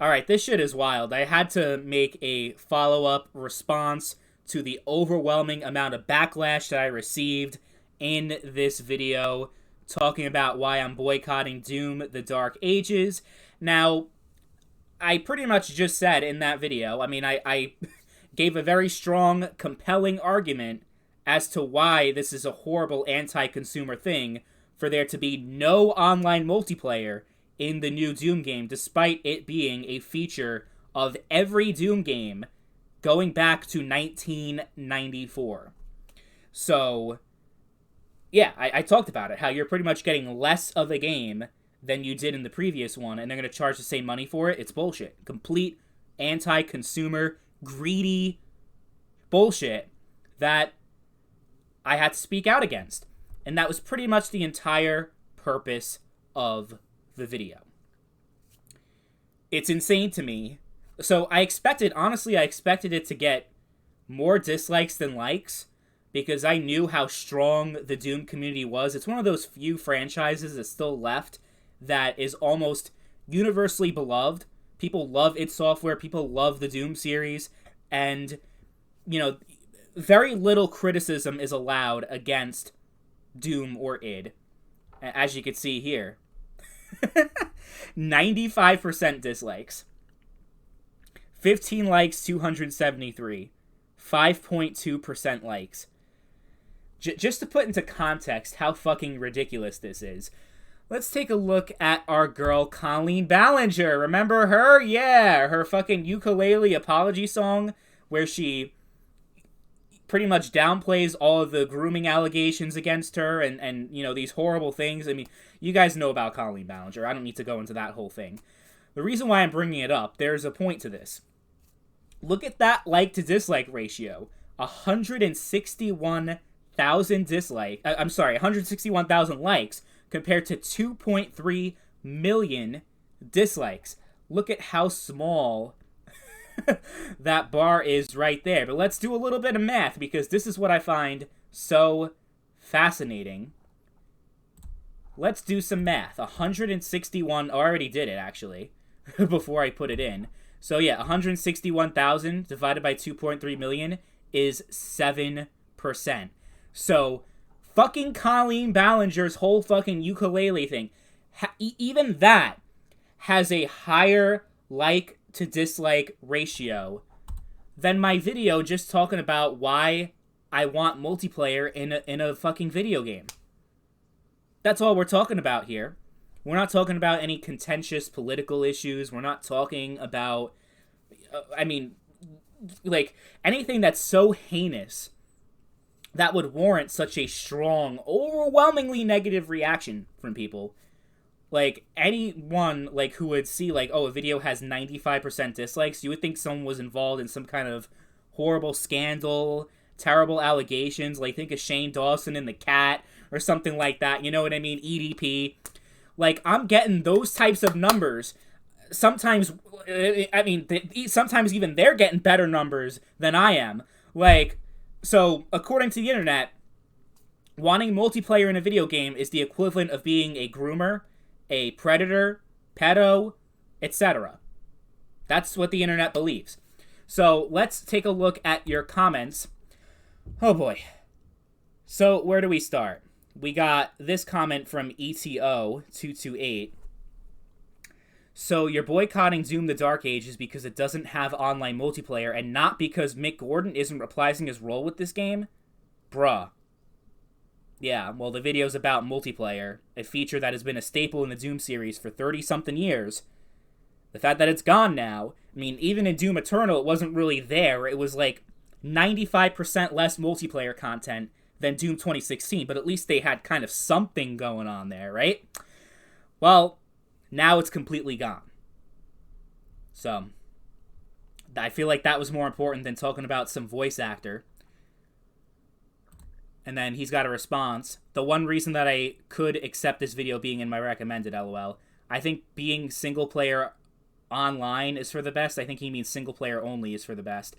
Alright, this shit is wild. I had to make a follow-up response to the overwhelming amount of backlash that I received in this video talking about why I'm boycotting Doom the Dark Ages. Now, I pretty much just said in that video, I gave a very strong, compelling argument as to why this is a horrible anti-consumer thing for there to be no online multiplayer in the new Doom game, despite it being a feature of every Doom game going back to 1994. So, yeah, I talked about it, how you're pretty much getting less of a game than you did in the previous one, and they're going to charge the same money for it. It's bullshit. Complete anti-consumer, greedy bullshit that I had to speak out against. And that was pretty much the entire purpose of the video. It's insane to me. So honestly, I expected it to get more dislikes than likes, because I knew how strong the Doom community was. It's one of those few franchises that's still left that is almost universally beloved. People love id Software, people love the Doom series, and, you know, very little criticism is allowed against Doom or id, as you can see here. 95% dislikes. 15 likes, 273. 5.2% likes. Just to put into context how fucking ridiculous this is, let's take a look at our girl Colleen Ballinger. Remember her? Yeah, her fucking ukulele apology song where she pretty much downplays all of the grooming allegations against her and you know, these horrible things. I mean, you guys know about Colleen Ballinger. I don't need to go into that whole thing. The reason why I'm bringing it up, there's a point to this. Look at that like to dislike ratio. 161,000 likes compared to 2.3 million dislikes. Look at how small that bar is right there. But let's do a little bit of math, because this is what I find so fascinating. Let's do some math. 161, I already did it actually, before I put it in. So yeah, 161,000 divided by 2.3 million is 7%. So fucking Colleen Ballinger's whole fucking ukulele thing, even that has a higher like to dislike ratio than my video just talking about why I want multiplayer in a fucking video game. That's all we're talking about here. We're not talking about any contentious political issues. We're not talking about, like, anything that's so heinous that would warrant such a strong, overwhelmingly negative reaction from people. Like, anyone, like, who would see, like, oh, a video has 95% dislikes, you would think someone was involved in some kind of horrible scandal, terrible allegations, like, think of Shane Dawson and the cat, or something like that, you know what I mean, EDP. Like, I'm getting those types of numbers. Sometimes, sometimes even they're getting better numbers than I am. Like, so, according to the internet, wanting multiplayer in a video game is the equivalent of being a groomer, a predator, pedo, etc. That's what the internet believes. So, let's take a look at your comments. Oh boy. So, where do we start? We got this comment from ETO228. So, you're boycotting Doom the Dark Ages because it doesn't have online multiplayer and not because Mick Gordon isn't reprising his role with this game? Bruh. Yeah, well, the video's about multiplayer, a feature that has been a staple in the Doom series for 30-something years. The fact that it's gone now, I mean, even in Doom Eternal, it wasn't really there. It was like 95% less multiplayer content than Doom 2016, but at least they had kind of something going on there, right? Well, now it's completely gone. So, I feel like that was more important than talking about some voice actor. And then he's got a response. The one reason that I could accept this video being in my recommended, LOL. I think being single player online is for the best. I think he means single player only is for the best.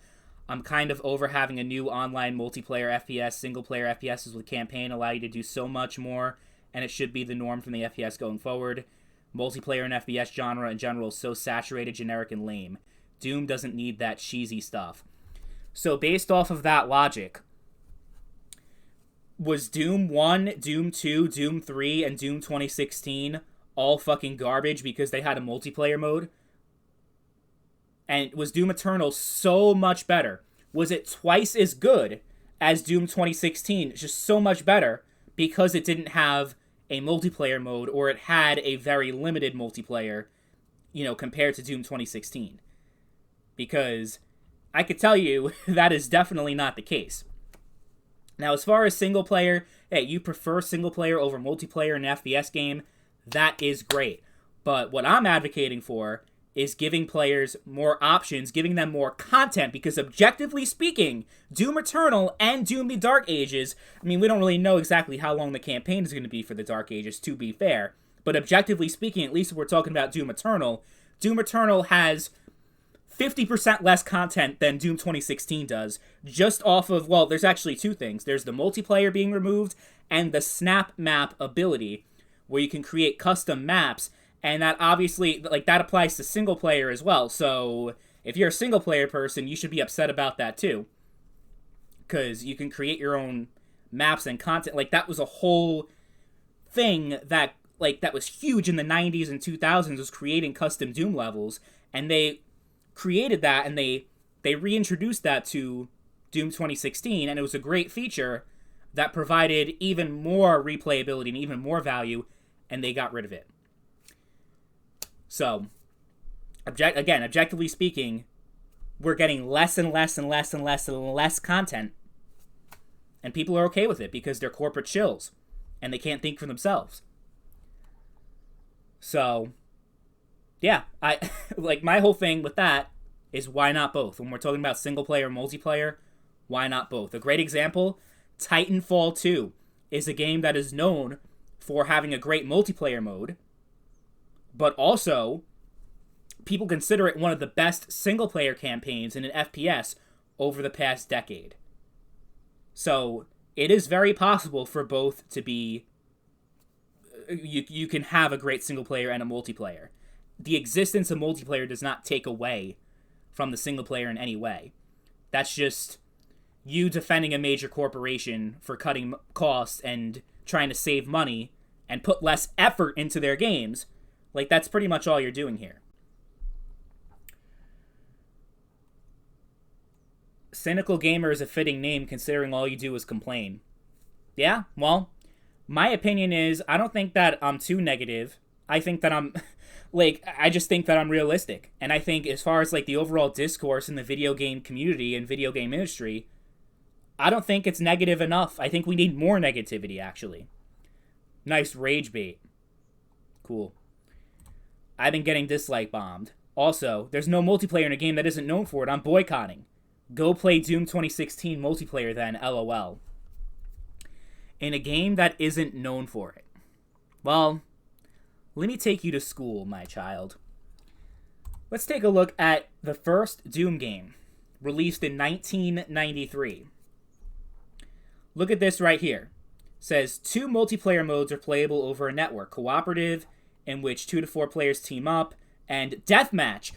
I'm kind of over having a new online multiplayer FPS. Single player FPSs with campaign allow you to do so much more, and it should be the norm from the FPS going forward. Multiplayer and FPS genre in general is so saturated, generic, and lame. Doom doesn't need that cheesy stuff. So based off of that logic, was Doom 1, Doom 2, Doom 3, and Doom 2016 all fucking garbage because they had a multiplayer mode? And was Doom Eternal so much better? Was it twice as good as Doom 2016? Just so much better because it didn't have a multiplayer mode, or it had a very limited multiplayer, compared to Doom 2016. Because I could tell you that is definitely not the case. Now, as far as single player, hey, you prefer single player over multiplayer in an FPS game, that is great. But what I'm advocating for is giving players more options, giving them more content, because objectively speaking, Doom Eternal and Doom the Dark Ages, I mean, we don't really know exactly how long the campaign is going to be for the Dark Ages, to be fair, but objectively speaking, at least if we're talking about Doom Eternal has 50% less content than Doom 2016 does, just off of, well, there's actually two things. There's the multiplayer being removed, and the snap map ability, where you can create custom maps. And that obviously, that applies to single player as well. So if you're a single player person, you should be upset about that too. Because you can create your own maps and content. That was a whole thing that was huge in the 90s and 2000s, was creating custom Doom levels. And they created that, and they reintroduced that to Doom 2016. And it was a great feature that provided even more replayability and even more value. And they got rid of it. So, objectively speaking, we're getting less and less and less and less and less content. And people are okay with it because they're corporate shills. And they can't think for themselves. So, yeah. My whole thing with that is, why not both? When we're talking about single player and multiplayer, why not both? A great example, Titanfall 2 is a game that is known for having a great multiplayer mode, but also, people consider it one of the best single-player campaigns in an FPS over the past decade. So, it is very possible for both to be... You can have a great single-player and a multiplayer. The existence of multiplayer does not take away from the single-player in any way. That's just you defending a major corporation for cutting costs and trying to save money and put less effort into their games. That's pretty much all you're doing here. Cynical Gamer is a fitting name considering all you do is complain. Yeah, well, my opinion is, I don't think that I'm too negative. I think that I'm, I just think that I'm realistic. And I think as far as, the overall discourse in the video game community and video game industry, I don't think it's negative enough. I think we need more negativity, actually. Nice rage bait. Cool. I've been getting dislike bombed. Also, there's no multiplayer in a game that isn't known for it. I'm boycotting. Go play Doom 2016 multiplayer then, LOL. In a game that isn't known for it. Well, let me take you to school, my child. Let's take a look at the first Doom game, released in 1993. Look at this right here. It says, 2 multiplayer modes are playable over a network. Cooperative, in which 2 to 4 players team up, and Deathmatch,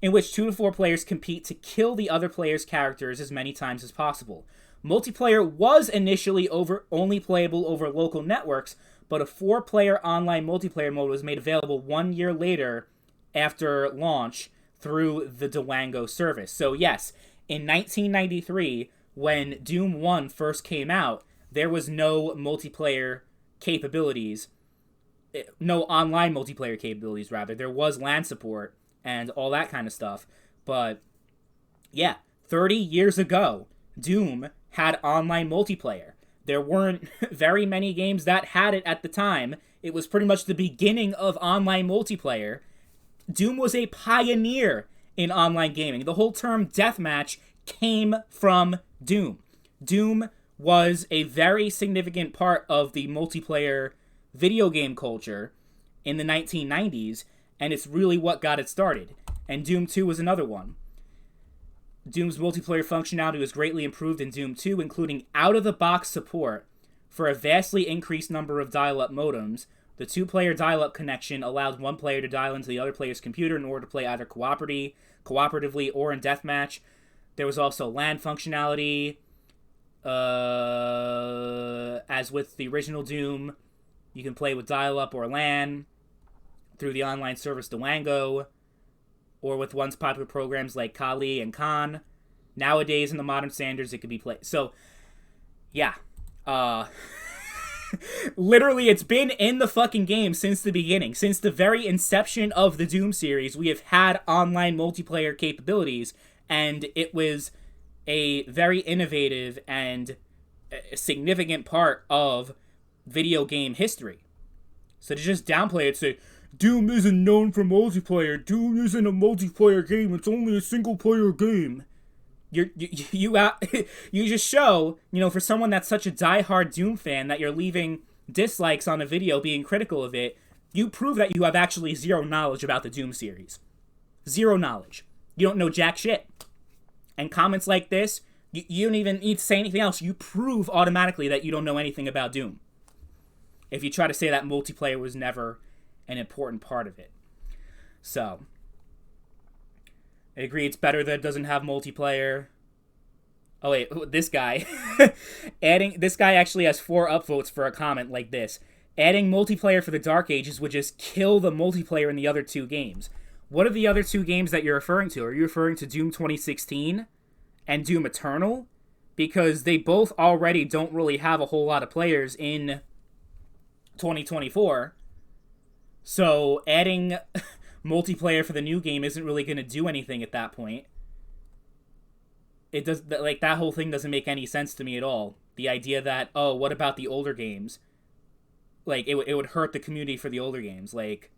in which 2 to 4 players compete to kill the other player's characters as many times as possible. Multiplayer was initially only playable over local networks, but a 4-player online multiplayer mode was made available 1 year later after launch through the Duango service. So yes, in 1993, when Doom 1 first came out, there was no multiplayer capabilities. No online multiplayer capabilities, rather. There was LAN support and all that kind of stuff. But, yeah, 30 years ago, Doom had online multiplayer. There weren't very many games that had it at the time. It was pretty much the beginning of online multiplayer. Doom was a pioneer in online gaming. The whole term deathmatch came from Doom. Doom was a very significant part of the multiplayer video game culture in the 1990s, and it's really what got it started. And Doom 2 was another one. Doom's multiplayer functionality was greatly improved in Doom 2, including out-of-the-box support for a vastly increased number of dial-up modems, The 2-player dial-up connection allowed one player to dial into the other player's computer in order to play either cooperatively or in deathmatch. There was also LAN functionality. As with the original Doom, you can play with dial-up or LAN through the online service Duango, or with once popular programs like Kali and Khan. Nowadays, in the modern standards, it could be played. So, yeah. Literally, it's been in the fucking game since the beginning. Since the very inception of the Doom series, we have had online multiplayer capabilities, and it was a very innovative and significant part of video game history. So to just downplay it, say, Doom isn't known for multiplayer. Doom isn't a multiplayer game. It's only a single-player game. You just show, for someone that's such a diehard Doom fan that you're leaving dislikes on a video being critical of it, you prove that you have actually zero knowledge about the Doom series. Zero knowledge. You don't know jack shit. And comments like this, you don't even need to say anything else. You prove automatically that you don't know anything about Doom. If you try to say that multiplayer was never an important part of it. So, I agree it's better that it doesn't have multiplayer. Oh wait, this guy. This guy actually has 4 upvotes for a comment like this. Adding multiplayer for the Dark Ages would just kill the multiplayer in the other 2 games. What are the other 2 games that you're referring to? Are you referring to Doom 2016 and Doom Eternal? Because they both already don't really have a whole lot of players in 2024. So adding multiplayer for the new game isn't really going to do anything at that point. It does, like, that whole thing doesn't make any sense to me at all. The idea that, oh, what about the older games? Like, it would hurt the community for the older games. Like,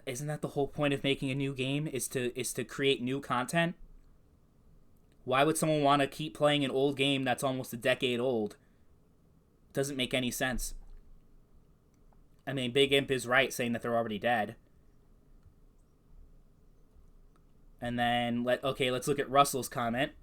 isn't that the whole point of making a new game? Is to create new content? Why would someone want to keep playing an old game that's almost a decade old? It doesn't make any sense. I mean, Big Imp is right saying that they're already dead. And then, let's look at Russell's comment.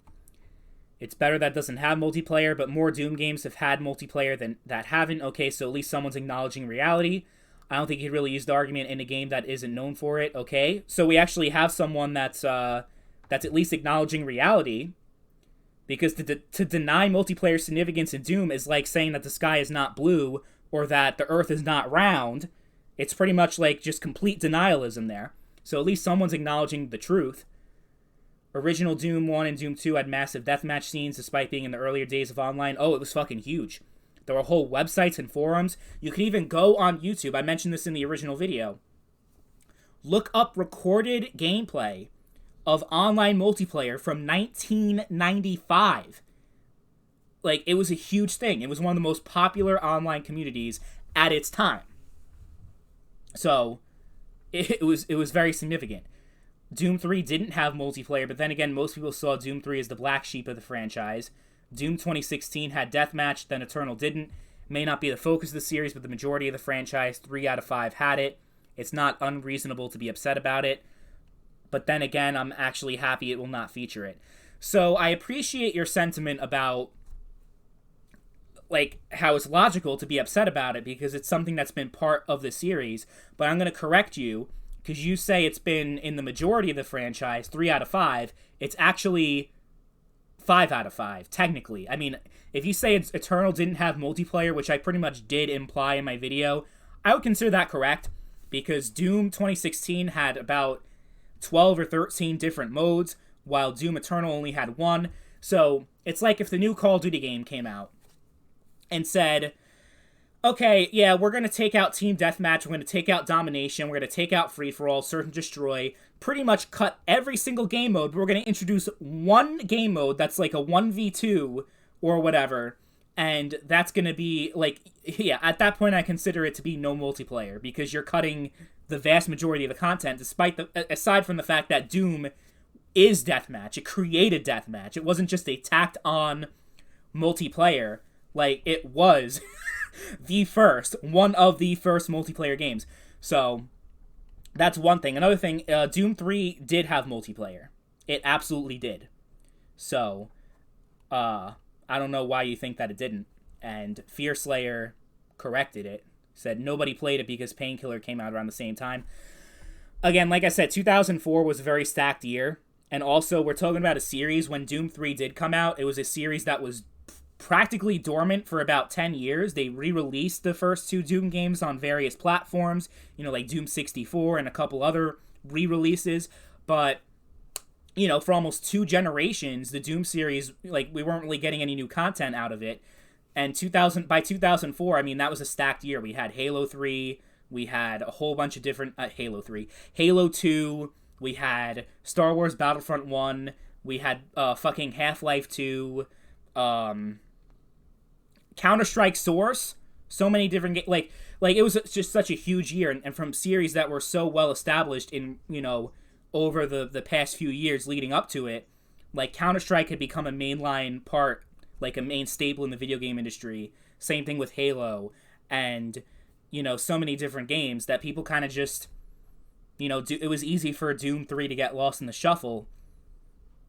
It's better that doesn't have multiplayer, but more Doom games have had multiplayer than that haven't. Okay, so at least someone's acknowledging reality. I don't think you could really use the argument in a game that isn't known for it. Okay, so we actually have someone that's at least acknowledging reality. Because to deny multiplayer significance in Doom is like saying that the sky is not blue or that the earth is not round. It's pretty much like just complete denialism there. So at least someone's acknowledging the truth. Original Doom 1 and Doom 2 had massive deathmatch scenes despite being in the earlier days of online. Oh, it was fucking huge. There were whole websites and forums. You could even go on YouTube. I mentioned this in the original video. Look up recorded gameplay of online multiplayer from 1995. Like, it was a huge thing. It was one of the most popular online communities at its time. So, it was very significant. Doom 3 didn't have multiplayer, but then again, most people saw Doom 3 as the black sheep of the franchise. Doom 2016 had deathmatch, then Eternal didn't. May not be the focus of the series, but the majority of the franchise, 3 out of 5, had it. It's not unreasonable to be upset about it. But then again, I'm actually happy it will not feature it. So I appreciate your sentiment about, like, how it's logical to be upset about it because it's something that's been part of the series. But I'm going to correct you because you say it's been in the majority of the franchise, 3 out of 5. It's actually 5 out of 5, technically. I mean, if you say Eternal didn't have multiplayer, which I pretty much did imply in my video, I would consider that correct because Doom 2016 had about 12 or 13 different modes, while Doom Eternal only had 1. So, it's like if the new Call of Duty game came out and said, okay, yeah, we're going to take out Team Deathmatch, we're going to take out Domination, we're going to take out Free-for-All, Search and Destroy, pretty much cut every single game mode, but we're going to introduce one game mode that's like a 1v2 or whatever, and that's going to be, like, yeah, at that point I consider it to be no multiplayer, because you're cutting the vast majority of the content, aside from the fact that Doom is deathmatch. It created deathmatch. It wasn't just a tacked on multiplayer. Like, it was one of the first multiplayer games. So, that's one thing. Another thing, Doom 3 did have multiplayer. It absolutely did. So, I don't know why you think that it didn't. And Fear Slayer corrected it. Said nobody played it because Painkiller came out around the same time. Again, like I said, 2004 was a very stacked year. And also, we're talking about a series. When Doom 3 did come out, it was a series that was practically dormant for about 10 years. They re-released the first 2 Doom games on various platforms, like Doom 64 and a couple other re-releases. But, for almost 2 generations, the Doom series, we weren't really getting any new content out of it. And by 2004, that was a stacked year. We had Halo 3, we had a whole bunch of different... Halo 2... We had Star Wars Battlefront 1. We had fucking Half-Life 2. Counter-Strike Source. So many different games. It was just such a huge year. And from series that were so well established in, over the past few years leading up to it. Counter-Strike had become a mainline part, a main staple in the video game industry. Same thing with Halo. And, so many different games that people kind of just... it was easy for Doom 3 to get lost in the shuffle,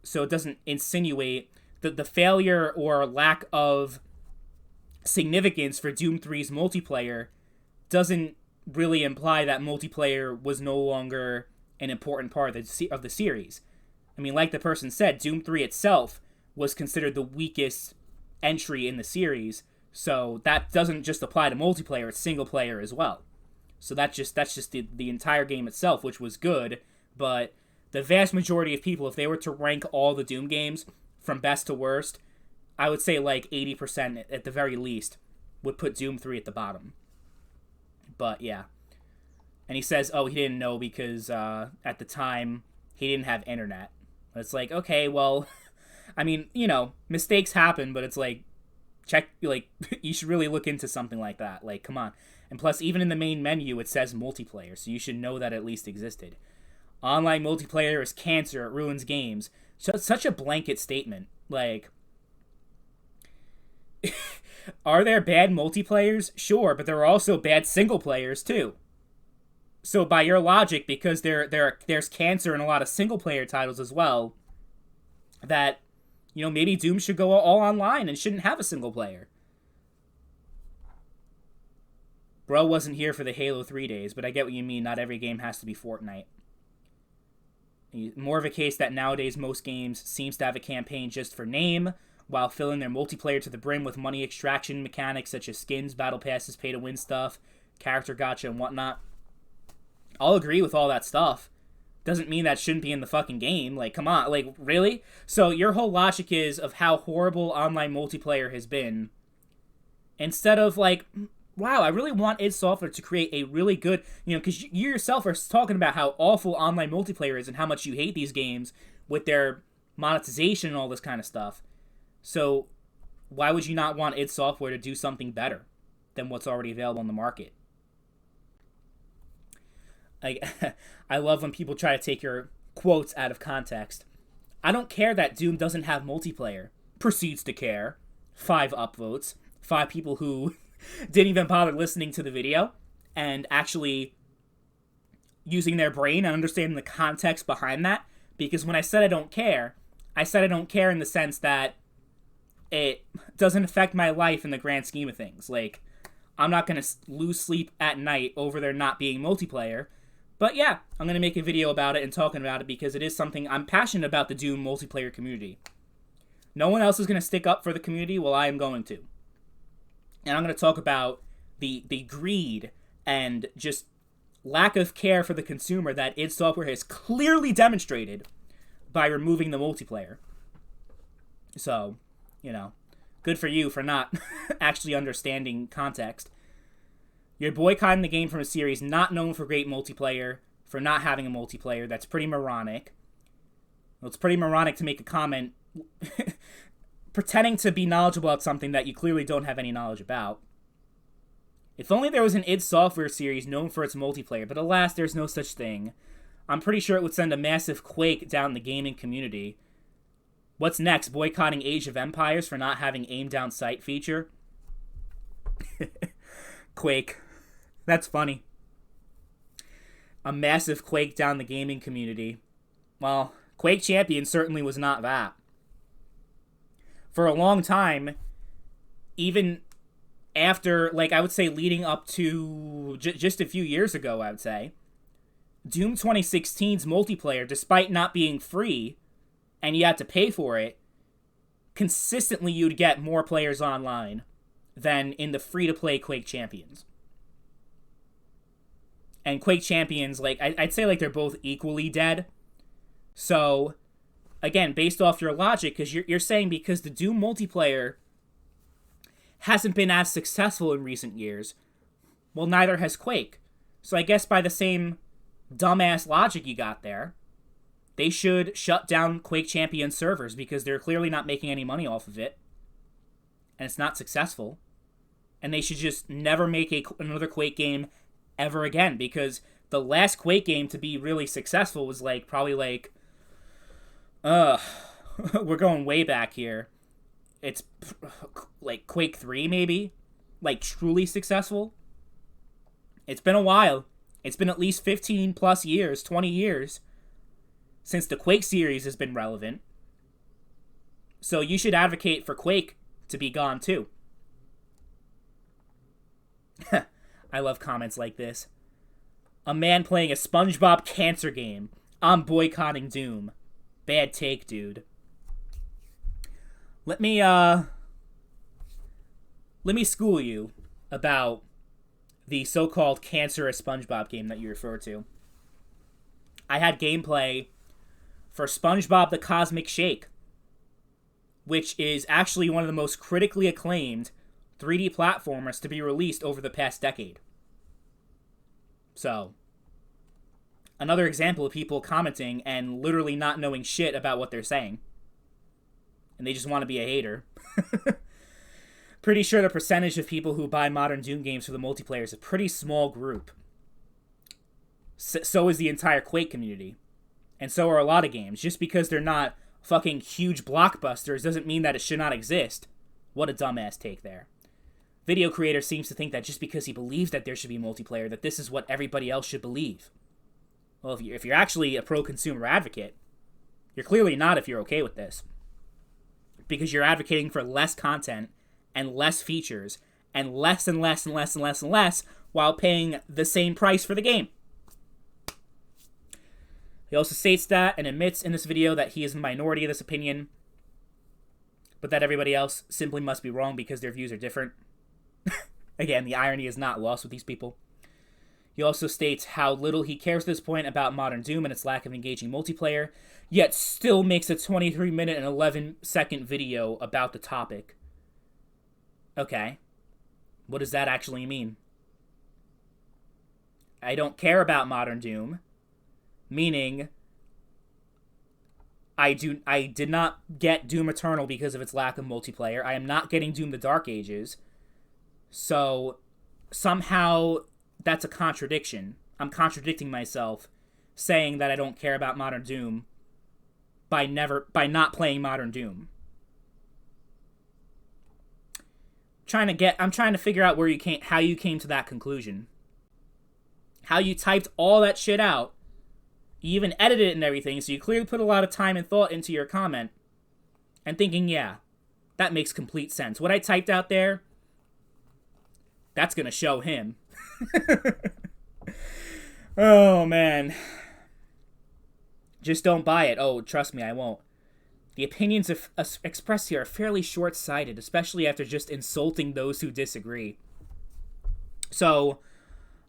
so it doesn't insinuate that the failure or lack of significance for Doom 3's multiplayer doesn't really imply that multiplayer was no longer an important part of the series. Like the person said, Doom 3 itself was considered the weakest entry in the series, so that doesn't just apply to multiplayer, it's single player as well. So that's just the entire game itself, which was good, but the vast majority of people, if they were to rank all the Doom games from best to worst, I would say 80% at the very least would put Doom 3 at the bottom. But yeah. And he says, he didn't know because at the time he didn't have internet. It's okay, well, mistakes happen, but it's check, you should really look into something like that. Come on. And plus, even in the main menu, it says multiplayer, so you should know that at least existed. Online multiplayer is cancer, it ruins games. So it's such a blanket statement. Are there bad multiplayers? Sure, but there are also bad single players, too. So by your logic, because there's cancer in a lot of single player titles as well, that, maybe Doom should go all online and shouldn't have a single player. Bro wasn't here for the Halo 3 days, but I get what you mean. Not every game has to be Fortnite. More of a case that nowadays most games seems to have a campaign just for name, while filling their multiplayer to the brim with money extraction mechanics such as skins, battle passes, pay-to-win stuff, character gacha, and whatnot. I'll agree with all that stuff. Doesn't mean that shouldn't be in the fucking game. Come on. Really? So your whole logic is of how horrible online multiplayer has been. Instead of, wow, I really want id Software to create a really good, because you yourself are talking about how awful online multiplayer is and how much you hate these games with their monetization and all this kind of stuff. So why would you not want id Software to do something better than what's already available on the market? I love when people try to take your quotes out of context. I don't care that Doom doesn't have multiplayer. Proceeds to care. 5 upvotes. 5 people who didn't even bother listening to the video and actually using their brain and understanding the context behind that. Because when I said I don't care in the sense that it doesn't affect my life in the grand scheme of things. I'm not going to lose sleep at night over there not being multiplayer. But yeah, I'm going to make a video about it and talking about it because it is something I'm passionate about, the Doom multiplayer community. No one else is going to stick up for the community, well, I am going to. And I'm going to talk about the greed and just lack of care for the consumer that id Software has clearly demonstrated by removing the multiplayer. So, good for you for not actually understanding context. You're boycotting the game from a series not known for great multiplayer, for not having a multiplayer. That's pretty moronic. Well, it's pretty moronic to make a comment pretending to be knowledgeable about something that you clearly don't have any knowledge about. If only there was an id Software series known for its multiplayer, but alas, there's no such thing. I'm pretty sure it would send a massive quake down the gaming community. What's next? Boycotting Age of Empires for not having aim down sight feature? Quake. That's funny. A massive quake down the gaming community. Well, Quake Champion certainly was not that. For a long time, even after, like, I would say leading up to just a few years ago, I would say, Doom 2016's multiplayer, despite not being free, and you had to pay for it, consistently you'd get more players online than in the free-to-play Quake Champions. And Quake Champions, like, I'd say, like, they're both equally dead. So, again, based off your logic, because you're saying because the Doom multiplayer hasn't been as successful in recent years, well, neither has Quake. So I guess by the same dumbass logic you got there, they should shut down Quake Champion servers because they're clearly not making any money off of it. And it's not successful. And they should just never make another Quake game ever again, because the last Quake game to be really successful was probably we're going way back here. It's like Quake 3 maybe, truly successful. It's been a while. It's been at least 15 plus years, 20 years since the Quake series has been relevant. So you should advocate for Quake to be gone too. I love comments like this. A man playing a SpongeBob cancer game. I'm boycotting Doom. Bad take, dude. Let me school you about the so-called cancerous SpongeBob game that you refer to. I had gameplay for SpongeBob the Cosmic Shake, which is actually one of the most critically acclaimed 3D platformers to be released over the past decade. So, another example of people commenting and literally not knowing shit about what they're saying. And they just want to be a hater. Pretty sure the percentage of people who buy modern Doom games for the multiplayer is a pretty small group. So is the entire Quake community. And so are a lot of games. Just because they're not fucking huge blockbusters doesn't mean that it should not exist. What a dumbass take there. Video creator seems to think that just because he believes that there should be multiplayer, that this is what everybody else should believe. Well, if you're actually a pro-consumer advocate, you're clearly not if you're okay with this. Because you're advocating for less content and less features and less and less and less and less and less while paying the same price for the game. He also states that and admits in this video that he is in the minority of this opinion, but that everybody else simply must be wrong because their views are different. Again, the irony is not lost with these people. He also states how little he cares at this point about modern Doom and its lack of engaging multiplayer, yet still makes a 23-minute and 11-second video about the topic. Okay. What does that actually mean? I don't care about modern Doom, meaning I did not get Doom Eternal because of its lack of multiplayer. I am not getting Doom the Dark Ages. So somehow that's a contradiction. I'm contradicting myself saying that I don't care about modern Doom by not playing modern Doom. I'm trying to figure out how you came to that conclusion. How you typed all that shit out. You even edited it and everything, so you clearly put a lot of time and thought into your comment. And thinking, yeah, that makes complete sense. What I typed out there, that's gonna show him. Oh, man. Just don't buy it. Oh, trust me, I won't. The opinions expressed here are fairly short-sighted, especially after just insulting those who disagree. So,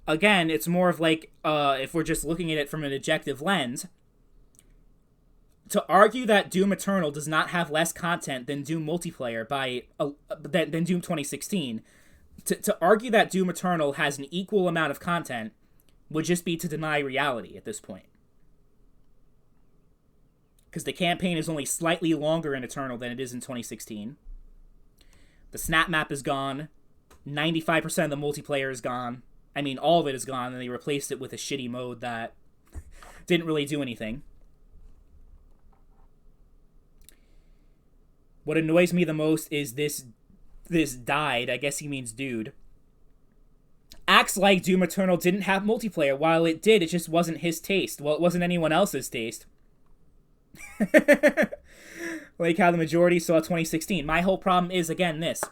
again, it's more of if we're just looking at it from an objective lens, to argue that Doom Eternal does not have less content than Doom multiplayer than Doom 2016, to argue that Doom Eternal has an equal amount of content would just be to deny reality at this point. Because the campaign is only slightly longer in Eternal than it is in 2016. The snap map is gone. 95% of the multiplayer is gone. I mean, all of it is gone, and they replaced it with a shitty mode that didn't really do anything. What annoys me the most is this died, I guess he means dude, acts like Doom Eternal didn't have multiplayer. While it did, it just wasn't his taste. Well, it wasn't anyone else's taste. Like how the majority saw 2016. My whole problem is, again, this.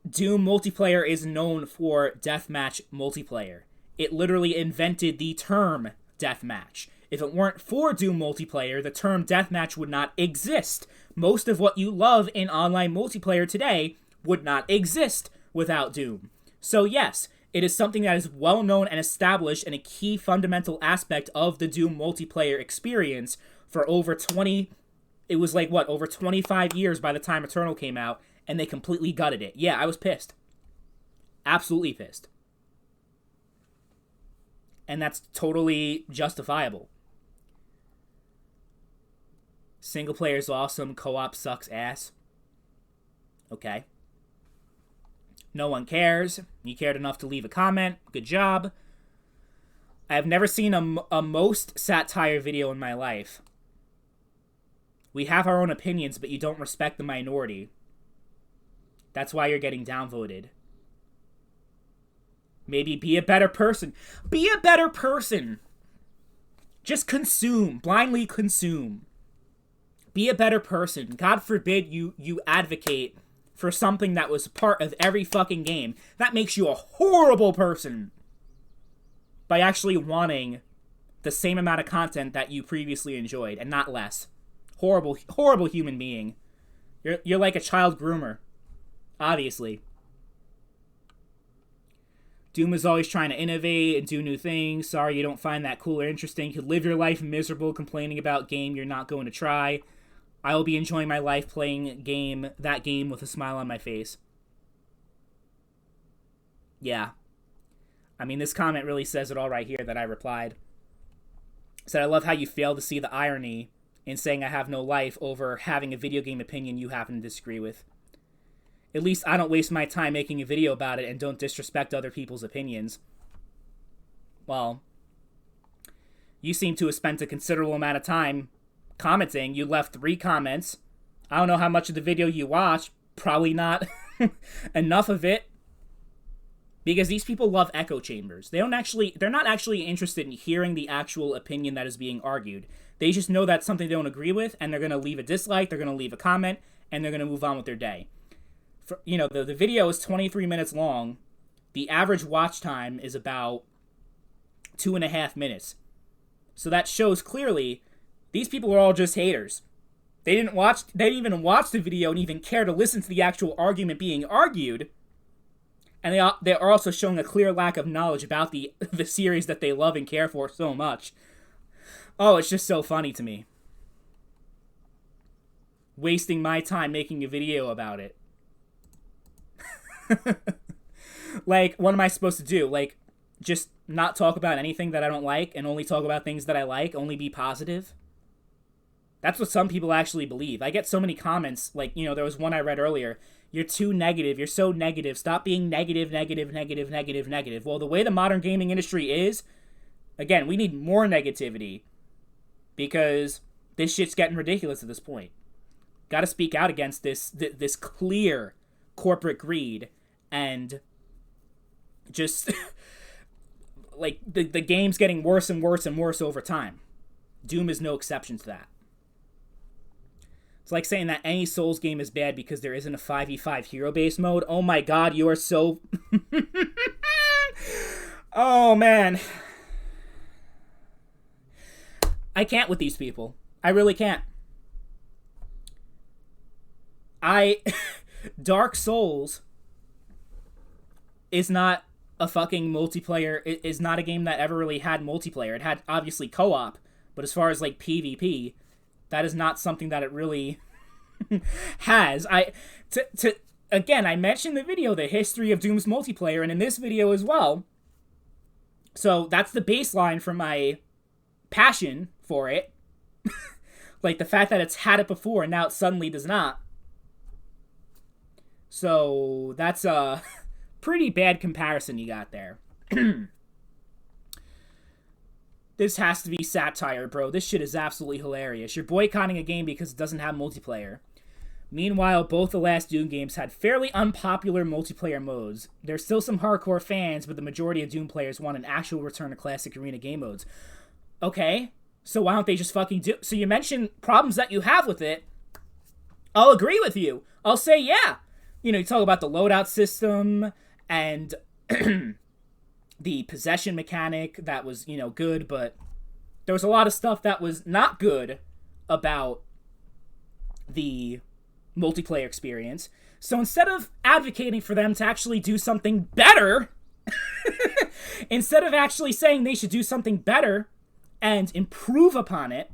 Doom multiplayer is known for deathmatch multiplayer. It literally invented the term deathmatch. If it weren't for Doom multiplayer, the term deathmatch would not exist. Most of what you love in online multiplayer today would not exist without Doom. So yes, it is something that is well known and established and a key fundamental aspect of the Doom multiplayer experience for over 25 years by the time Eternal came out, and they completely gutted it. Yeah, I was pissed. Absolutely pissed. And that's totally justifiable. Single player is awesome, co-op sucks ass. Okay. No one cares. You cared enough to leave a comment. Good job. I have never seen a most satire video in my life. We have our own opinions, but you don't respect the minority. That's why you're getting downvoted. Maybe be a better person. Be a better person. Just consume. Blindly consume. Be a better person. God forbid you advocate for something that was part of every fucking game. That makes you a horrible person. By actually wanting the same amount of content that you previously enjoyed, and not less. Horrible, horrible human being. You're like a child groomer. Obviously. Doom is always trying to innovate and do new things. Sorry you don't find that cool or interesting. You could live your life miserable complaining about game you're not going to try. I will be enjoying my life playing that game with a smile on my face. Yeah. I mean, this comment really says it all right here that I replied. It said, I love how you fail to see the irony in saying I have no life over having a video game opinion you happen to disagree with. At least I don't waste my time making a video about it and don't disrespect other people's opinions. Well, you seem to have spent a considerable amount of time commenting. You left 3 comments. I don't know how much of the video you watched. Probably not enough of it. Because these people love echo chambers. They're not actually interested in hearing the actual opinion that is being argued. They just know that's something they don't agree with, and they're going to leave a dislike, they're going to leave a comment, and they're going to move on with their day. The video is 23 minutes long. The average watch time is about 2.5 minutes. So that shows clearly these people are all just haters. They didn't even watch the video and even care to listen to the actual argument being argued. And they are also showing a clear lack of knowledge about the series that they love and care for so much. Oh, it's just so funny to me. Wasting my time making a video about it. Like, what am I supposed to do? Like, just not talk about anything that I don't like and only talk about things that I like? Only be positive? That's what some people actually believe. I get so many comments, like, there was one I read earlier. You're too negative. You're so negative. Stop being negative. Well, the way the modern gaming industry is, again, we need more negativity because this shit's getting ridiculous at this point. Got to speak out against this clear corporate greed and just like the game's getting worse and worse and worse over time. Doom is no exception to that. It's like saying that any Souls game is bad because there isn't a 5v5 hero-based mode. Oh my god, you are so... Oh, man. I can't with these people. I really can't. Dark Souls is not a fucking multiplayer... It is not a game that ever really had multiplayer. It had, obviously, co-op, but as far as, like, PvP... That is not something that it really has. Again, I mentioned in the video the history of Doom's multiplayer, and in this video as well. So that's the baseline for my passion for it. Like the fact that it's had it before and now it suddenly does not. So that's a pretty bad comparison you got there. This has to be satire, bro. This shit is absolutely hilarious. You're boycotting a game because it doesn't have multiplayer. Meanwhile, both the last Doom games had fairly unpopular multiplayer modes. There's still some hardcore fans, but the majority of Doom players want an actual return to classic arena game modes. Okay, so why don't they just fucking do... So you mentioned problems that you have with it. I'll agree with you. I'll say, yeah, You talk about the loadout system and the possession mechanic that was, good, but there was a lot of stuff that was not good about the multiplayer experience. So instead of advocating for them to actually do something better, instead of actually saying they should do something better and improve upon it,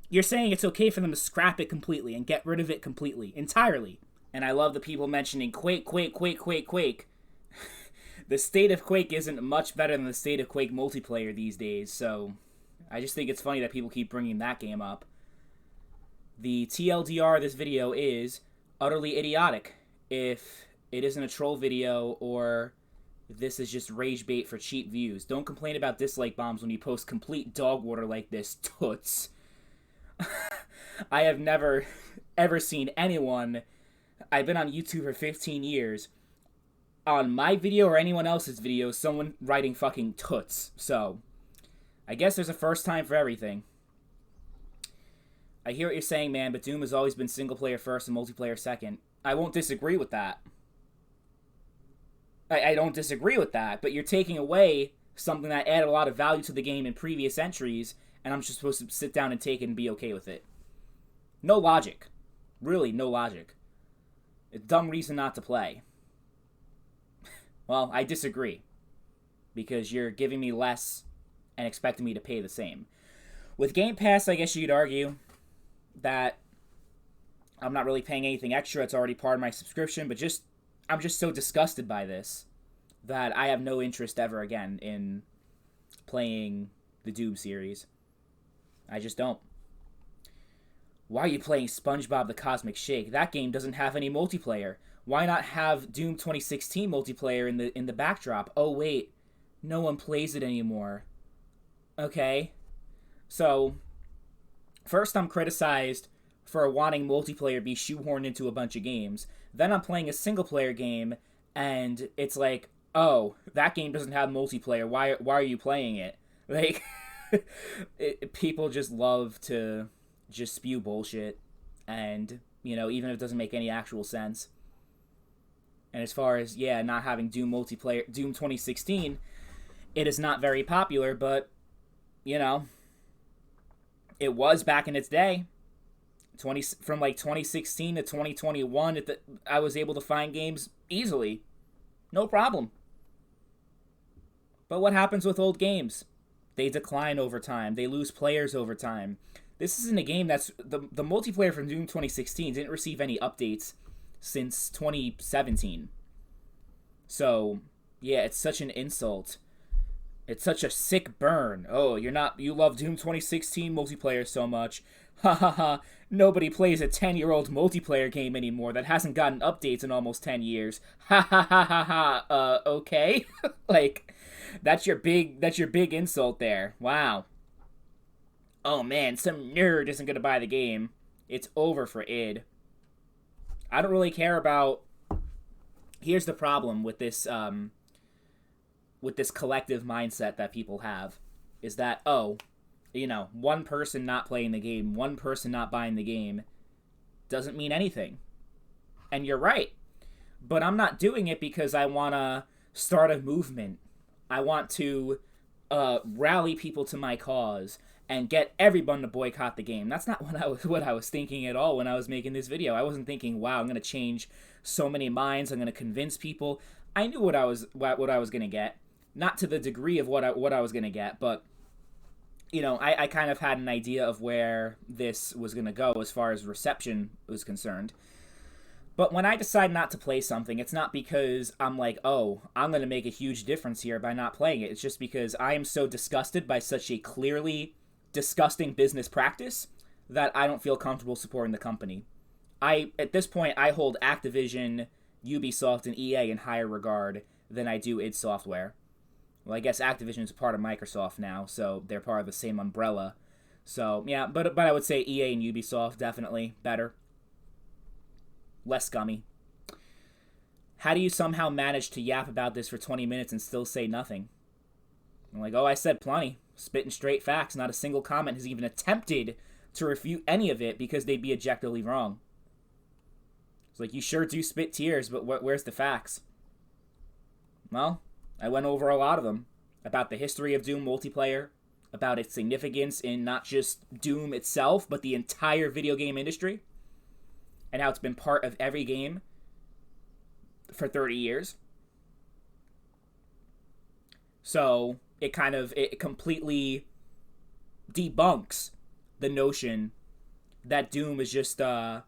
you're saying it's okay for them to scrap it completely and get rid of it completely, entirely. And I love the people mentioning Quake. The state of Quake isn't much better than the state of Quake multiplayer these days, so I just think it's funny that people keep bringing that game up. The TLDR of this video is utterly idiotic. If it isn't a troll video or this is just rage bait for cheap views. Don't complain about dislike bombs when you post complete dog water like this, toots. I have never, ever seen anyone... I've been on YouTube for 15 years. On my video or anyone else's video, someone writing fucking toots. So, I guess there's a first time for everything. I hear what you're saying, man, but Doom has always been single player first and multiplayer second. I won't disagree with that. I don't disagree with that, but you're taking away something that added a lot of value to the game in previous entries, and I'm just supposed to sit down and take it and be okay with it. No logic. Really, no logic. A dumb reason not to play. Well, I disagree. Because you're giving me less and expecting me to pay the same. With Game Pass, I guess you'd argue that I'm not really paying anything extra. It's already part of my subscription, but I'm just so disgusted by this that I have no interest ever again in playing the Doom series. I just don't. Why are you playing SpongeBob the Cosmic Shake? That game doesn't have any multiplayer. Why not have Doom 2016 multiplayer in the backdrop? Oh wait, no one plays it anymore. Okay. So, first I'm criticized for wanting multiplayer be shoehorned into a bunch of games. Then I'm playing a single player game and it's like, oh, that game doesn't have multiplayer. Why are you playing it? Like, people just love to just spew bullshit, and even if it doesn't make any actual sense. And as far as not having Doom multiplayer, Doom 2016, it is not very popular, but it was back in its day. From like 2016 to 2021, I was able to find games easily, no problem. But what happens with old games? They decline over time. They lose players over time. This isn't a game that's... The multiplayer from Doom 2016 didn't receive any updates since 2017. So, yeah, it's such an insult. It's such a sick burn. Oh, you love Doom 2016 multiplayer so much. Ha ha ha. Nobody plays a 10-year-old multiplayer game anymore that hasn't gotten updates in almost 10 years. Ha ha ha ha ha. Okay? Like, that's your big insult there. Wow. Oh man, some nerd isn't going to buy the game. It's over for id. I don't really care about... Here's the problem with this collective mindset that people have. Is that, one person not playing the game, one person not buying the game, doesn't mean anything. And you're right. But I'm not doing it because I want to start a movement. I want to rally people to my cause and get everyone to boycott the game. That's not what I was thinking at all when I was making this video. I wasn't thinking, wow, I'm going to change so many minds. I'm going to convince people. I knew what I was going to get. Not to the degree of what I was going to get, but I kind of had an idea of where this was going to go as far as reception was concerned. But when I decide not to play something, it's not because I'm like, oh, I'm going to make a huge difference here by not playing it. It's just because I am so disgusted by such a clearly disgusting business practice that I don't feel comfortable supporting the company. At this point, I hold Activision, Ubisoft, and EA in higher regard than I do id Software. Well, I guess Activision is a part of Microsoft now, so they're part of the same umbrella. So, yeah, but I would say EA and Ubisoft definitely better. Less scummy. How do you somehow manage to yap about this for 20 minutes and still say nothing? I'm like, oh, I said plenty. Spitting straight facts. Not a single comment has even attempted to refute any of it because they'd be objectively wrong. It's like, you sure do spit tears, but where's the facts? Well, I went over a lot of them. About the history of Doom multiplayer, about its significance in not just Doom itself, but the entire video game industry, and how it's been part of every game for 30 years. So, it completely debunks the notion that Doom is just, a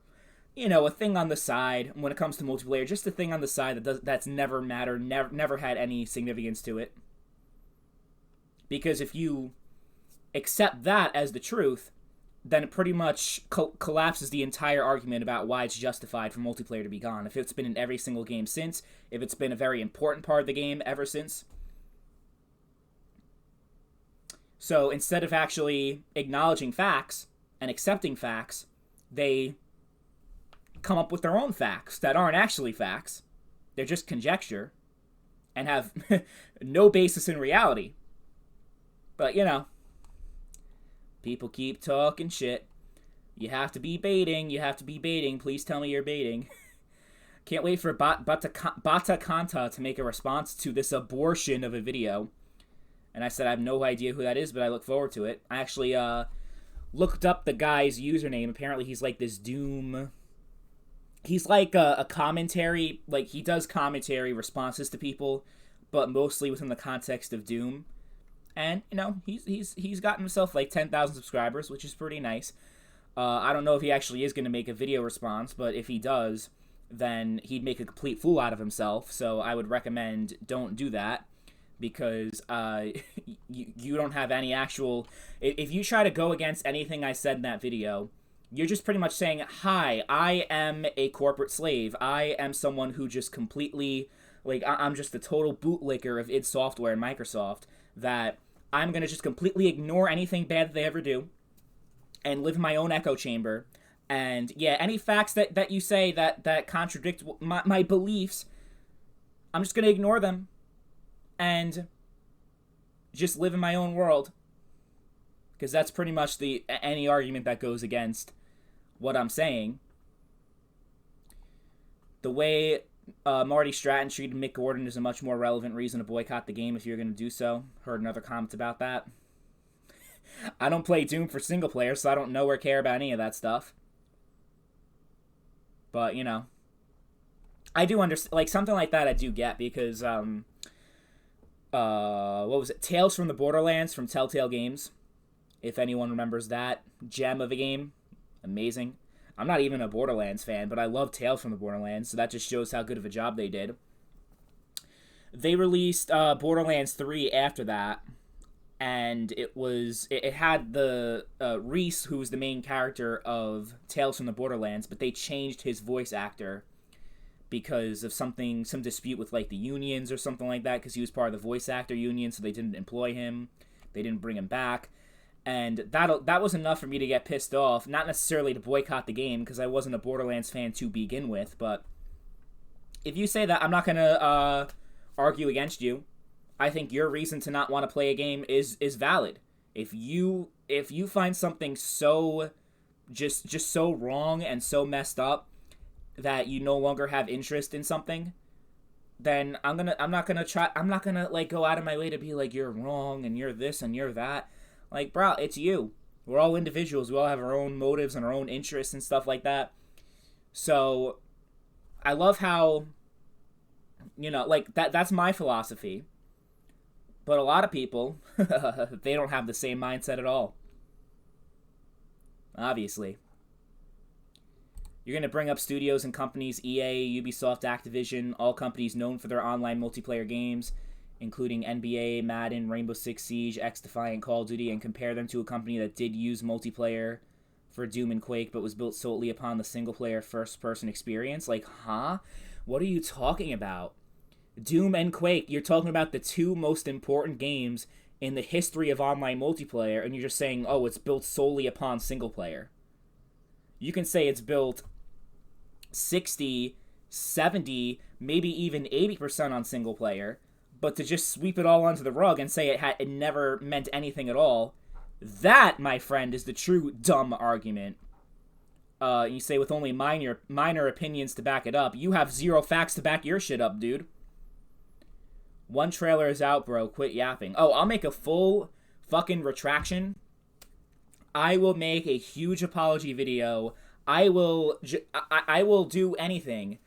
thing on the side when it comes to multiplayer, just a thing on the side that's never mattered, never had any significance to it. Because if you accept that as the truth, then it pretty much collapses the entire argument about why it's justified for multiplayer to be gone. If it's been in every single game since, if it's been a very important part of the game ever since. So instead of actually acknowledging facts and accepting facts, they come up with their own facts that aren't actually facts. They're just conjecture and have no basis in reality. But, people keep talking shit. You have to be baiting. Please tell me you're baiting. Can't wait for Bata Kanta to make a response to this abortion of a video. And I said I have no idea who that is, but I look forward to it. I actually looked up the guy's username. Apparently he's like this Doom... He's like a commentary... Like, he does commentary responses to people, but mostly within the context of Doom. And, he's gotten himself like 10,000 subscribers, which is pretty nice. I don't know if he actually is going to make a video response, but if he does, then he'd make a complete fool out of himself. So I would recommend don't do that, because you don't have any actual... If you try to go against anything I said in that video, you're just pretty much saying, hi, I am a corporate slave. I am someone who just completely... Like, I'm just a total bootlicker of id Software and Microsoft, that I'm going to just completely ignore anything bad that they ever do and live in my own echo chamber. And, yeah, any facts that you say that contradict my beliefs, I'm just going to ignore them and just live in my own world. Because that's pretty much any argument that goes against what I'm saying. The way... Marty Stratton treated Mick Gordon is a much more relevant reason to boycott the game if you're going to do so. Heard another comment about that. I don't play Doom for single player, so I don't know or care about any of that stuff. But, I do understand, like, something like that I do get, because, what was it? Tales from the Borderlands from Telltale Games. If anyone remembers that. Gem of a game. Amazing. I'm not even a Borderlands fan, but I love Tales from the Borderlands, so that just shows how good of a job they did. They released Borderlands 3 after that, and it had the Reese, who was the main character of Tales from the Borderlands, but they changed his voice actor because of some dispute with like the unions or something like that, because he was part of the voice actor union, so they didn't employ him, they didn't bring him back. And that was enough for me to get pissed off. Not necessarily to boycott the game, because I wasn't a Borderlands fan to begin with, but if you say that, I'm not going to argue against you. I think your reason to not want to play a game is valid. If you find something so just so wrong and so messed up that you no longer have interest in something, then I'm not gonna like go out of my way to be like, you're wrong and you're this and you're that. Like, bro, it's you. We're all individuals. We all have our own motives and our own interests and stuff like that. So, I love how, like, that's my philosophy. But a lot of people, they don't have the same mindset at all. Obviously. You're going to bring up studios and companies, EA, Ubisoft, Activision, all companies known for their online multiplayer games, including NBA, Madden, Rainbow Six Siege, X-Defiant, Call of Duty, and compare them to a company that did use multiplayer for Doom and Quake, but was built solely upon the single-player first-person experience. Like, huh? What are you talking about? Doom and Quake, you're talking about the two most important games in the history of online multiplayer, and you're just saying, oh, it's built solely upon single-player. You can say it's built 60, 70, maybe even 80% on single-player, but to just sweep it all under the rug and say it never meant anything at all, that, my friend, is the true dumb argument. You say with only minor opinions to back it up. You have zero facts to back your shit up, dude. One trailer is out, bro. Quit yapping. Oh, I'll make a full fucking retraction. I will make a huge apology video. I will do anything.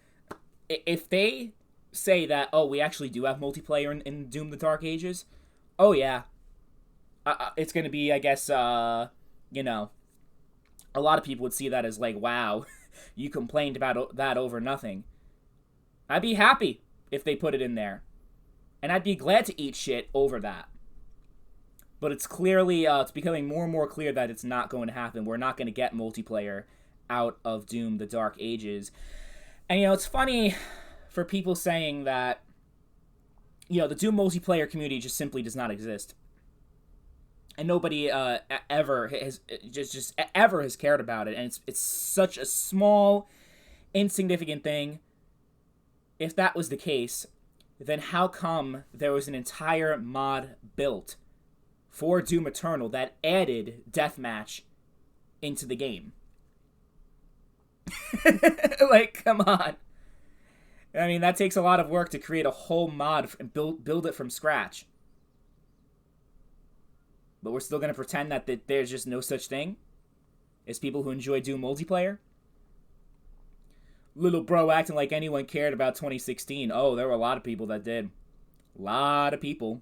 If they say that, oh, we actually do have multiplayer in Doom the Dark Ages, oh yeah. It's going to be, I guess, you know, a lot of people would see that as like, wow, you complained about that over nothing. I'd be happy if they put it in there. And I'd be glad to eat shit over that. But it's clearly, it's becoming more and more clear that it's not going to happen. We're not going to get multiplayer out of Doom the Dark Ages. And, you know, it's funny for people saying that, you know, the Doom multiplayer community just simply does not exist. And nobody ever has cared about it. And it's such a small, insignificant thing. If that was the case, then how come there was an entire mod built for Doom Eternal that added deathmatch into the game? Like, come on. I mean, that takes a lot of work to create a whole mod and build it from scratch. But we're still going to pretend that there's just no such thing as people who enjoy Doom multiplayer? Little bro acting like anyone cared about 2016. Oh, there were a lot of people that did. A lot of people.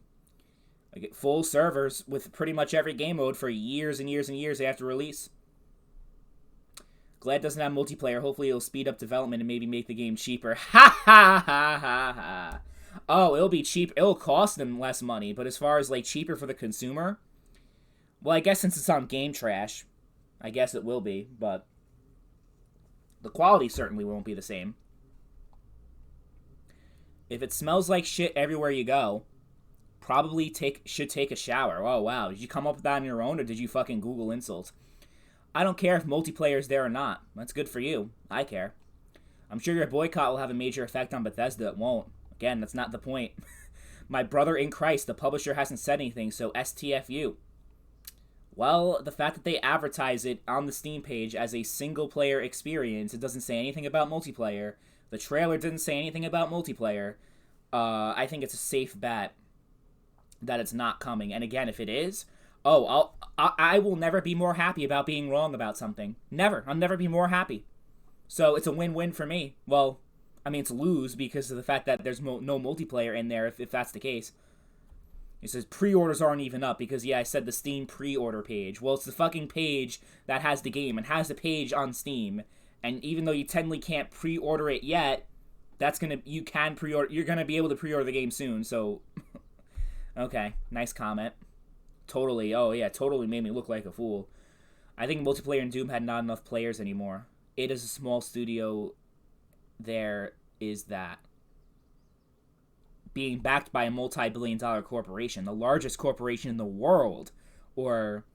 Like full servers with pretty much every game mode for years and years and years after release. Glad it doesn't have multiplayer. Hopefully it'll speed up development and maybe make the game cheaper. Ha ha ha ha ha. Oh, it'll be cheap. It'll cost them less money. But as far as like cheaper for the consumer, well, I guess since it's on Game Trash, I guess it will be. But the quality certainly won't be the same. If it smells like shit everywhere you go, probably should take a shower. Oh, wow. Did you come up with that on your own, or did you fucking Google insults? I don't care if multiplayer's there or not. That's good for you. I care. I'm sure your boycott will have a major effect on Bethesda. It won't. Again, that's not the point. My brother in Christ, the publisher hasn't said anything, so STFU. Well, the fact that they advertise it on the Steam page as a single-player experience, it doesn't say anything about multiplayer. The trailer didn't say anything about multiplayer. I think it's a safe bet that it's not coming. And again, if it is, I will never be more happy about being wrong about something. Never. I'll never be more happy. So it's a win-win for me. Well, I mean, it's lose because of the fact that there's no multiplayer in there, if that's the case. It says pre-orders aren't even up because, yeah, I said the Steam pre-order page. Well, it's the fucking page that has the game and has the page on Steam. And even though you technically can't pre-order it yet, you can pre-order. You're gonna be able to pre-order the game soon. So, okay, nice comment. Totally. Oh yeah, totally made me look like a fool. I think multiplayer in Doom had not enough players anymore. It is a small studio. There is that. Being backed by a multi-billion-dollar corporation, the largest corporation in the world, or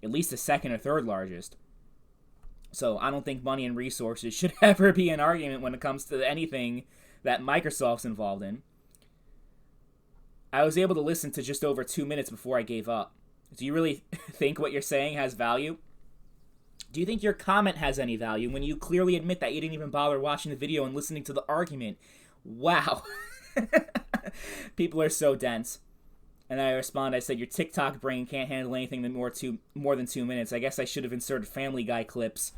at least the second or third largest. So I don't think money and resources should ever be an argument when it comes to anything that Microsoft's involved in. I was able to listen to just over 2 minutes before I gave up. Do you really think what you're saying has value? Do you think your comment has any value when you clearly admit that you didn't even bother watching the video and listening to the argument? Wow. People are so dense. And I respond, I said, your TikTok brain can't handle anything more than 2 minutes. I guess I should have inserted Family Guy clips